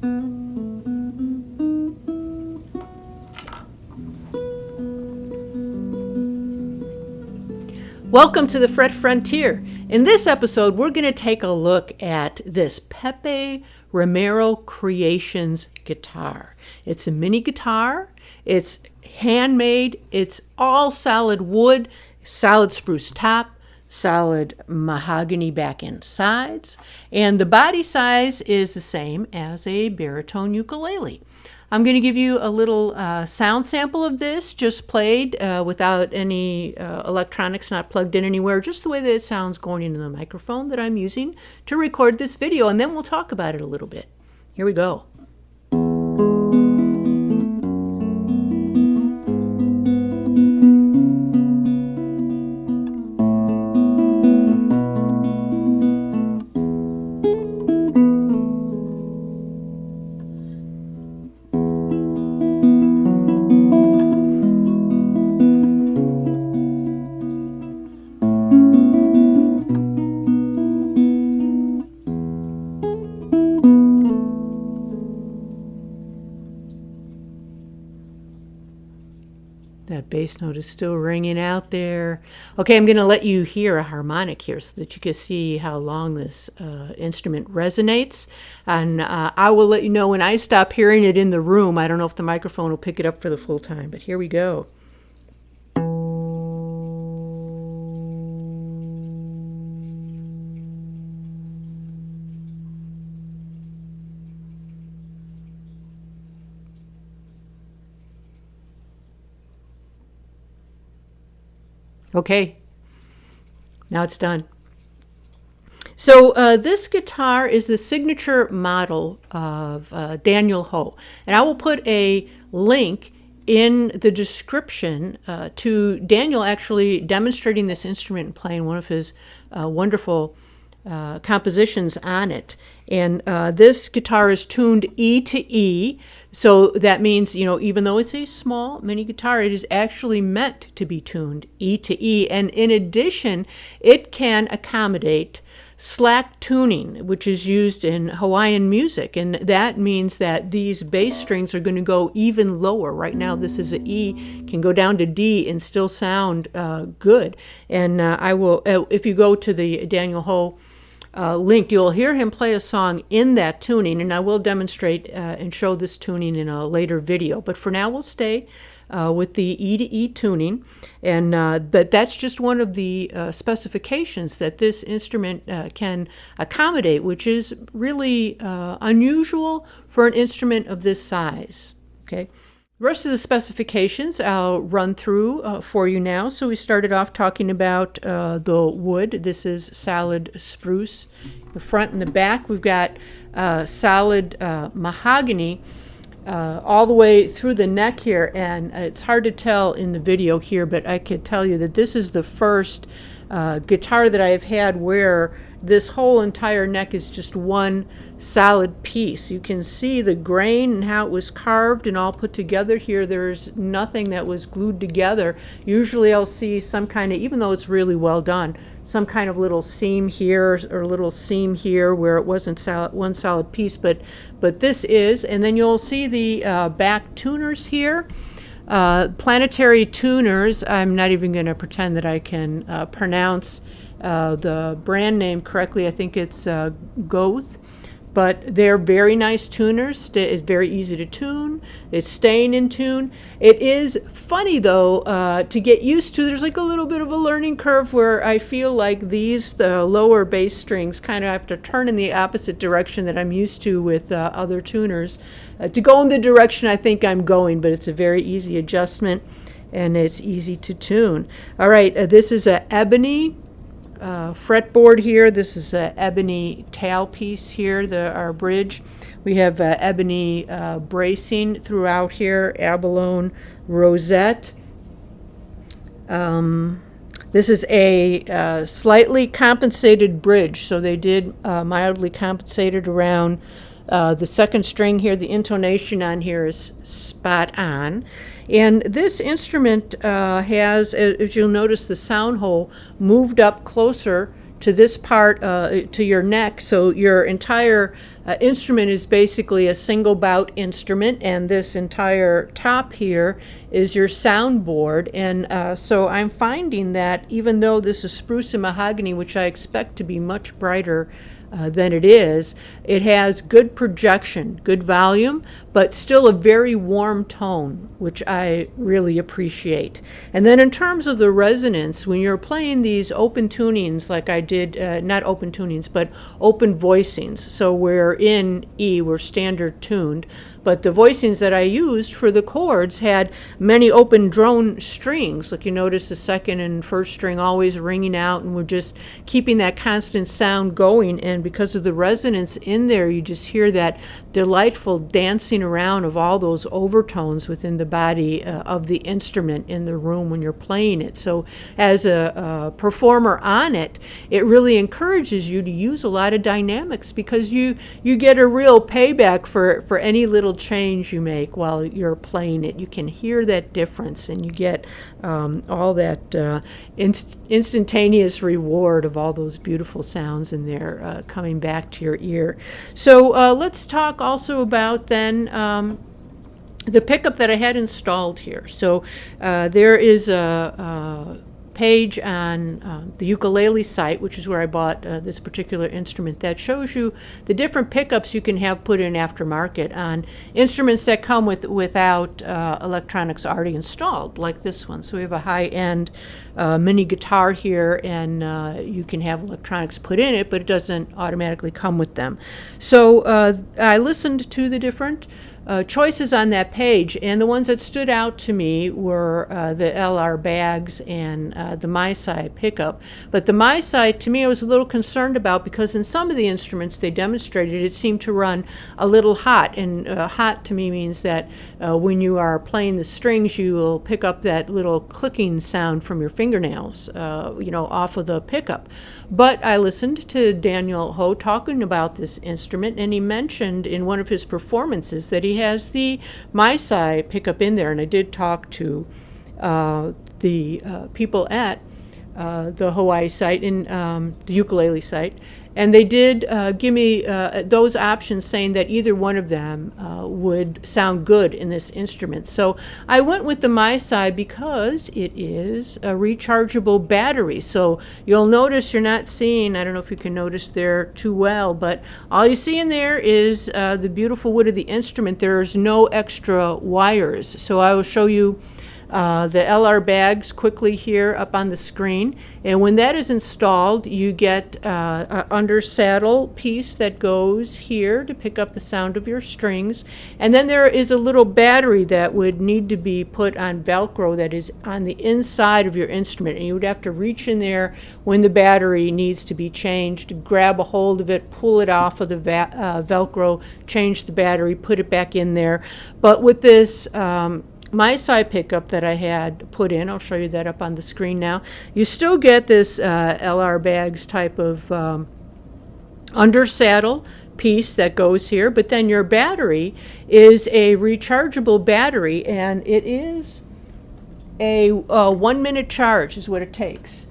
Welcome to the Fret Frontier. In this episode, we're going to take a look at this Pepe Romero Creations guitar. It's a mini guitar. It's handmade. It's all solid wood, solid spruce top, solid mahogany back and sides, and the body size is the same as a baritone ukulele. I'm going to give you a little sound sample of this, just played without any electronics, not plugged in anywhere, just the way that it sounds going into the microphone that I'm using to record this video, and then we'll talk about it a little bit. Here we go. That bass note is still ringing out there. Okay, I'm going to let you hear a harmonic here so that you can see how long this instrument resonates. And I will let you know when I stop hearing it in the room. I don't know if the microphone will pick it up for the full time, but here we go. Okay, now it's done. So this guitar is the signature model of Daniel Ho, and I will put a link in the description to Daniel actually demonstrating this instrument and playing one of his wonderful compositions on it. And this guitar is tuned E to E, so that means, you know, even though it's a small mini guitar, it is actually meant to be tuned E to E. And in addition, it can accommodate slack tuning, which is used in Hawaiian music. And that means that these bass strings are going to go even lower. Right now, this is an E, can go down to D and still sound good. And I will, if you go to the Daniel Ho link, you'll hear him play a song in that tuning, and I will demonstrate and show this tuning in a later video. But for now, we'll stay with the E to E tuning, and but that's just one of the specifications that this instrument can accommodate, which is really unusual for an instrument of this size. Okay. The rest of the specifications I'll run through for you now. So we started off talking about the wood. This is solid spruce. The front and the back, we've got solid mahogany all the way through the neck here. And it's hard to tell in the video here, but I could tell you that this is the first guitar that I've had where this whole entire neck is just one solid piece. You can see the grain and how it was carved and all put together here. There's nothing that was glued together. Usually I'll see some kind of, even though it's really well done, some kind of little seam here or little seam here where it wasn't one solid piece, but this is. And then you'll see the back tuners here. Planetary tuners. I'm not even going to pretend that I can pronounce the brand name correctly. I think it's Goth, but they're very nice tuners. It's very easy to tune. It's staying in tune. It is funny though to get used to. There's like a little bit of a learning curve where I feel like the lower bass strings kind of have to turn in the opposite direction that I'm used to with other tuners to go in the direction I think I'm going, but it's a very easy adjustment and it's easy to tune. All right, this is a ebony fretboard here. This is an ebony tailpiece here, our bridge. We have ebony bracing throughout here, abalone rosette. This is a slightly compensated bridge, so they did mildly compensate it around the second string here. The intonation on here is spot on. And this instrument has, as you'll notice, the sound hole moved up closer to this part, to your neck, so your entire instrument is basically a single bout instrument, and this entire top here is your soundboard. And so I'm finding that even though this is spruce and mahogany, which I expect to be much brighter than it is, it has good projection, good volume, but still a very warm tone, which I really appreciate. And then in terms of the resonance, when you're playing these open tunings like I did, not open tunings, but open voicings, so we're in E, we're standard tuned, but the voicings that I used for the chords had many open drone strings. Like you notice the second and first string always ringing out, and we're just keeping that constant sound going. And because of the resonance in there, you just hear that delightful dancing around of all those overtones within the body of the instrument in the room when you're playing it. So as a performer on it, it really encourages you to use a lot of dynamics, because you get a real payback for any little change you make while you're playing it. You can hear that difference, and you get all that instantaneous reward of all those beautiful sounds in there coming back to your ear. So let's talk also about then the pickup that I had installed here. So there is a page on the Ukulele site, which is where I bought this particular instrument, that shows you the different pickups you can have put in aftermarket on instruments that come without electronics already installed, like this one. So we have a high-end mini guitar here, and you can have electronics put in it, but it doesn't automatically come with them. So I listened to the different choices on that page, and the ones that stood out to me were the LR bags and the Misi pickup. But the Misi, to me, I was a little concerned about, because in some of the instruments they demonstrated, it seemed to run a little hot. And hot to me means that when you are playing the strings, you will pick up that little clicking sound from your fingernails, off of the pickup. But I listened to Daniel Ho talking about this instrument, and he mentioned in one of his performances that he has the Misi pickup in there. And I did talk to the people at the Hawaii site and the Ukulele site, and they did give me those options, saying that either one of them would sound good in this instrument. So I went with the Misi because it is a rechargeable battery. So you'll notice you're not seeing, I don't know if you can notice there too well, but all you see in there is the beautiful wood of the instrument. There's no extra wires. So I will show you the LR bags quickly here up on the screen. And when that is installed, you get an under saddle piece that goes here to pick up the sound of your strings. And then there is a little battery that would need to be put on Velcro that is on the inside of your instrument. And you would have to reach in there when the battery needs to be changed, grab a hold of it, pull it off of the Velcro, change the battery, put it back in there. But with this Misi pickup that I had put in, I'll show you that up on the screen now, you still get this LR bags type of under saddle piece that goes here, but then your battery is a rechargeable battery, and it is a 1 minute charge is what it takes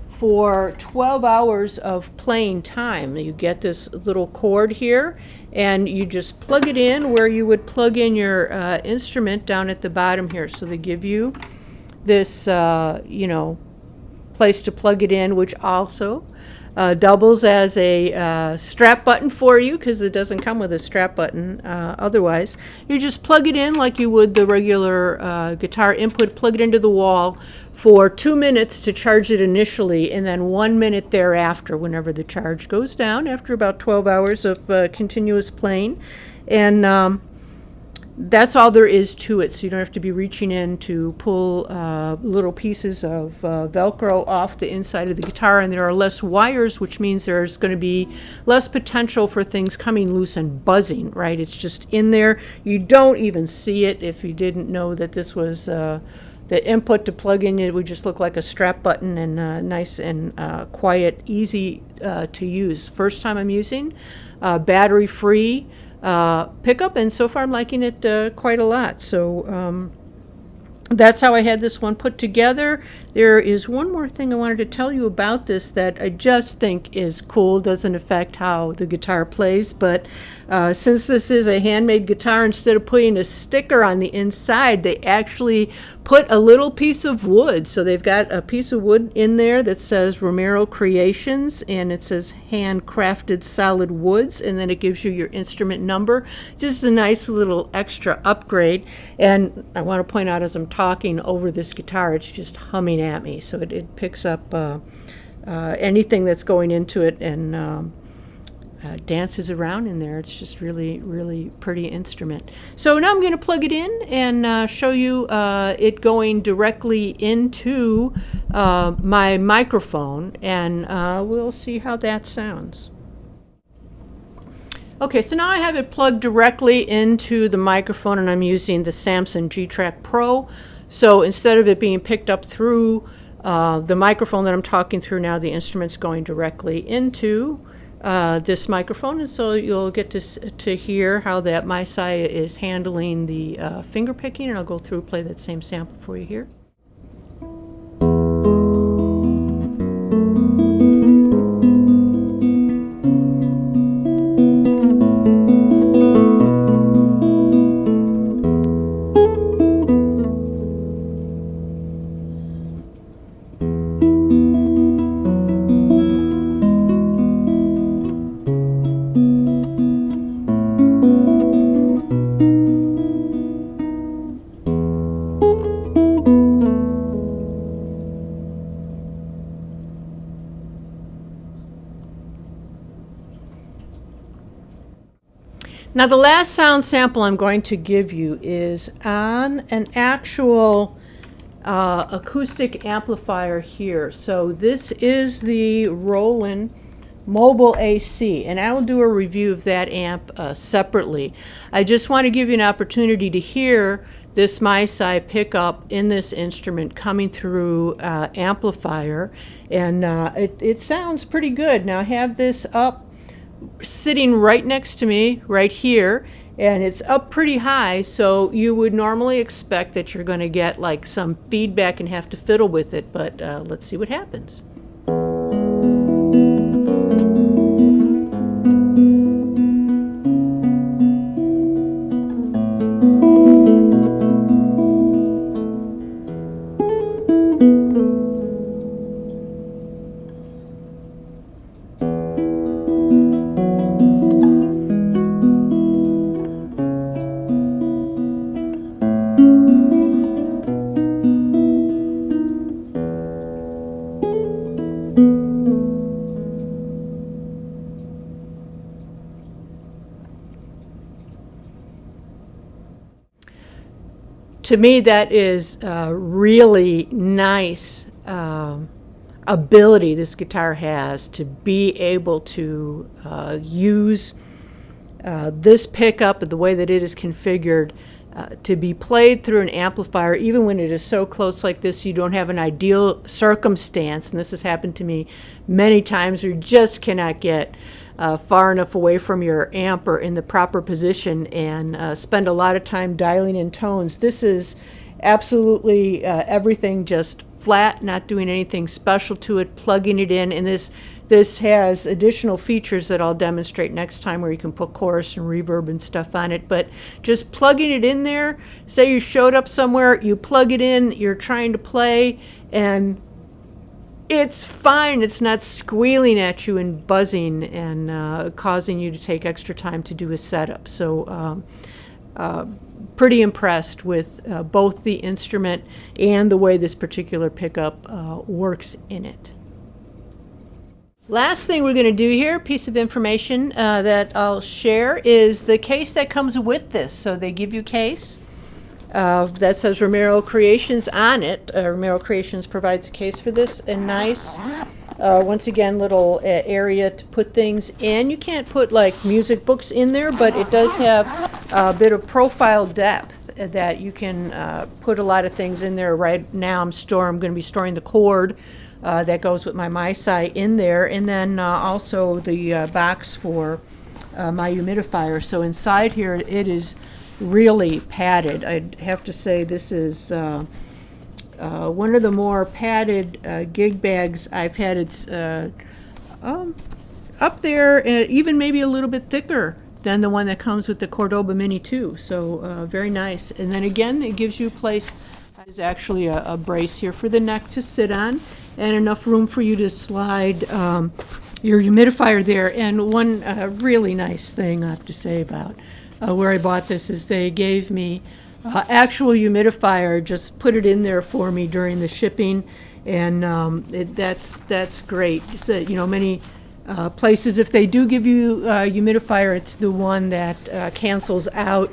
for 12 hours of playing time. You get this little cord here, and you just plug it in where you would plug in your instrument down at the bottom here. So they give you this, place to plug it in, which also doubles as a strap button for you, because it doesn't come with a strap button otherwise. You just plug it in like you would the regular guitar input, plug it into the wall for 2 minutes to charge it initially, and then 1 minute thereafter whenever the charge goes down after about 12 hours of continuous playing. And that's all there is to it. So you don't have to be reaching in to pull little pieces of Velcro off the inside of the guitar, and there are less wires, which means there's going to be less potential for things coming loose and buzzing, right? It's just in there. You don't even see it. If you didn't know that this was the input to plug in, it would just look like a strap button, and nice and quiet, easy to use. First time I'm using battery-free pickup, and so far I'm liking it quite a lot. So that's how I had this one put together. There is one more thing I wanted to tell you about this that I just think is cool. Doesn't affect how the guitar plays, but since this is a handmade guitar, instead of putting a sticker on the inside, they actually put a little piece of wood. So they've got a piece of wood in there that says Romero Creations, and it says handcrafted solid woods, and then it gives you your instrument number. Just a nice little extra upgrade. And I want to point out, as I'm talking over this guitar, it's just humming at me, so it picks up anything that's going into it and dances around in there. It's just really, really pretty instrument. So now I'm going to plug it in and show you it going directly into my microphone, and we'll see how that sounds. Okay, so now I have it plugged directly into the microphone, and I'm using the Samson G Track Pro. So instead of it being picked up through the microphone that I'm talking through now, the instrument's going directly into this microphone, and so you'll get to hear how that Misi is handling the finger picking, and I'll go through and play that same sample for you here. Now the last sound sample I'm going to give you is on an actual acoustic amplifier here. So this is the Roland Mobile AC, and I will do a review of that amp separately. I just want to give you an opportunity to hear this Misi pickup in this instrument coming through amplifier, and it sounds pretty good. Now I have this up sitting right next to me right here, and it's up pretty high, so you would normally expect that you're going to get like some feedback and have to fiddle with it, but let's see what happens. To me, that is really nice ability this guitar has to be able to use this pickup and the way that it is configured to be played through an amplifier, even when it is so close like this. You don't have an ideal circumstance, and this has happened to me many times, you just cannot get far enough away from your amp or in the proper position, and spend a lot of time dialing in tones. This is absolutely everything just flat, not doing anything special to it, plugging it in, and this has additional features that I'll demonstrate next time, where you can put chorus and reverb and stuff on it. But just plugging it in there, say you showed up somewhere, you plug it in, you're trying to play, and it's fine. It's not squealing at you and buzzing and causing you to take extra time to do a setup. So pretty impressed with both the instrument and the way this particular pickup works in it. Last thing we're going to do here, piece of information that I'll share, is the case that comes with this. So they give you a case that says Romero Creations on it. Romero Creations provides a case for this, and nice, once again, little area to put things in. You can't put like music books in there, but it does have a bit of profile depth that you can put a lot of things in there. Right now I'm going to be storing the cord that goes with my Misi in there, and then also the box for my humidifier. So inside here it is really padded. I'd have to say this is one of the more padded gig bags I've had. It's up there, even maybe a little bit thicker than the one that comes with the Cordoba Mini 2. So very nice. And then again, it gives you a place. There's actually a brace here for the neck to sit on, and enough room for you to slide your humidifier there. And one really nice thing I have to say about where I bought this is they gave me actual humidifier, just put it in there for me during the shipping, and that's great. So, you know, many places, if they do give you a humidifier, it's the one that cancels out.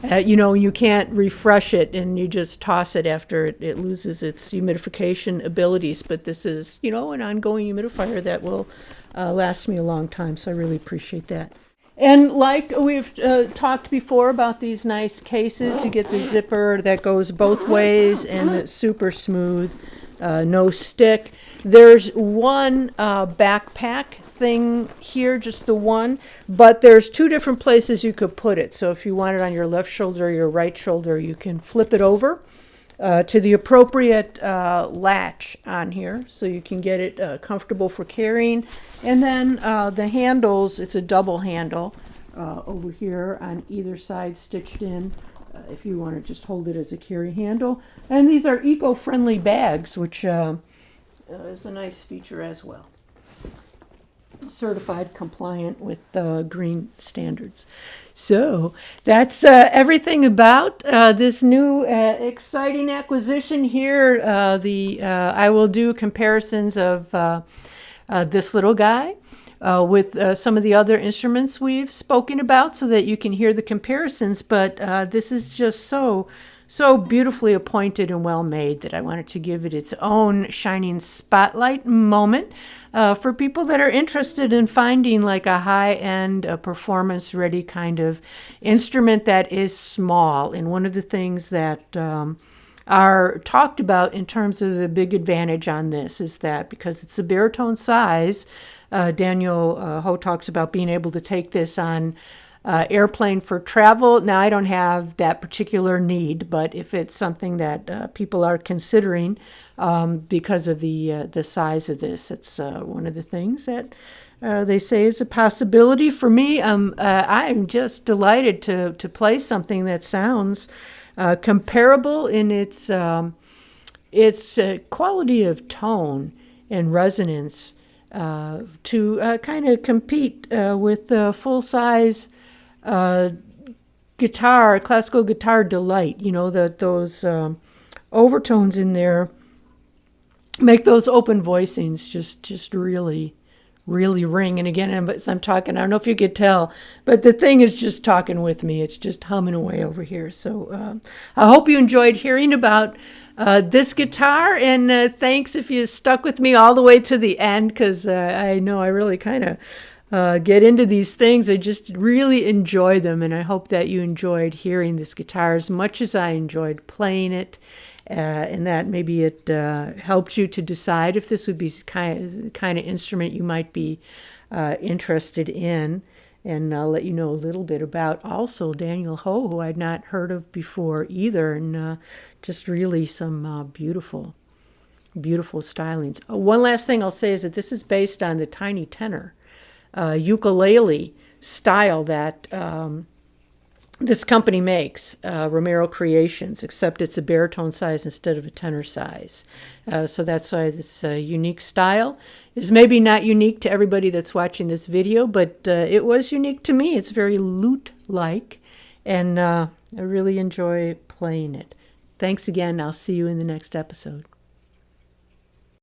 You know, you can't refresh it, and you just toss it after it loses its humidification abilities. But this is, you know, an ongoing humidifier that will last me a long time, so I really appreciate that. And like we've talked before about these nice cases, you get the zipper that goes both ways, and it's super smooth, no stick. There's one backpack thing here, just the one, but there's two different places you could put it. So if you want it on your left shoulder or your right shoulder, you can flip it over to the appropriate latch on here, so you can get it comfortable for carrying. And then the handles, it's a double handle over here on either side, stitched in, if you want to just hold it as a carry handle. And these are eco-friendly bags, which is a nice feature as well. Certified compliant with green standards. So that's everything about this new exciting acquisition here. I will do comparisons of this little guy with some of the other instruments we've spoken about, so that you can hear the comparisons. But this is just so beautifully appointed and well made that I wanted to give it its own shining spotlight moment for people that are interested in finding like a high-end, performance-ready kind of instrument that is small. And one of the things that are talked about in terms of the big advantage on this is that because it's a baritone size, Daniel Ho talks about being able to take this on airplane for travel. Now, I don't have that particular need, but if it's something that people are considering because of the size of this, it's one of the things that they say is a possibility. For me, I'm just delighted to play something that sounds comparable in its quality of tone and resonance to kind of compete with full-size guitar, classical guitar delight. You know, those overtones in there make those open voicings just really ring. And again, as I'm talking, I don't know if you could tell, but the thing is just talking with me. It's just humming away over here. So I hope you enjoyed hearing about this guitar, and thanks if you stuck with me all the way to the end, because I know I really kind of get into these things. I just really enjoy them, and I hope that you enjoyed hearing this guitar as much as I enjoyed playing it, and that maybe it helped you to decide if this would be kind of instrument you might be interested in. And I'll let you know a little bit about also Daniel Ho, who I'd not heard of before either, and just really some beautiful stylings. One last thing I'll say is that this is based on the tiny tenor ukulele style that this company makes, Romero Creations, except it's a baritone size instead of a tenor size. So that's why it's a unique style. It's maybe not unique to everybody that's watching this video, but it was unique to me. It's very lute-like, and I really enjoy playing it. Thanks again. I'll see you in the next episode.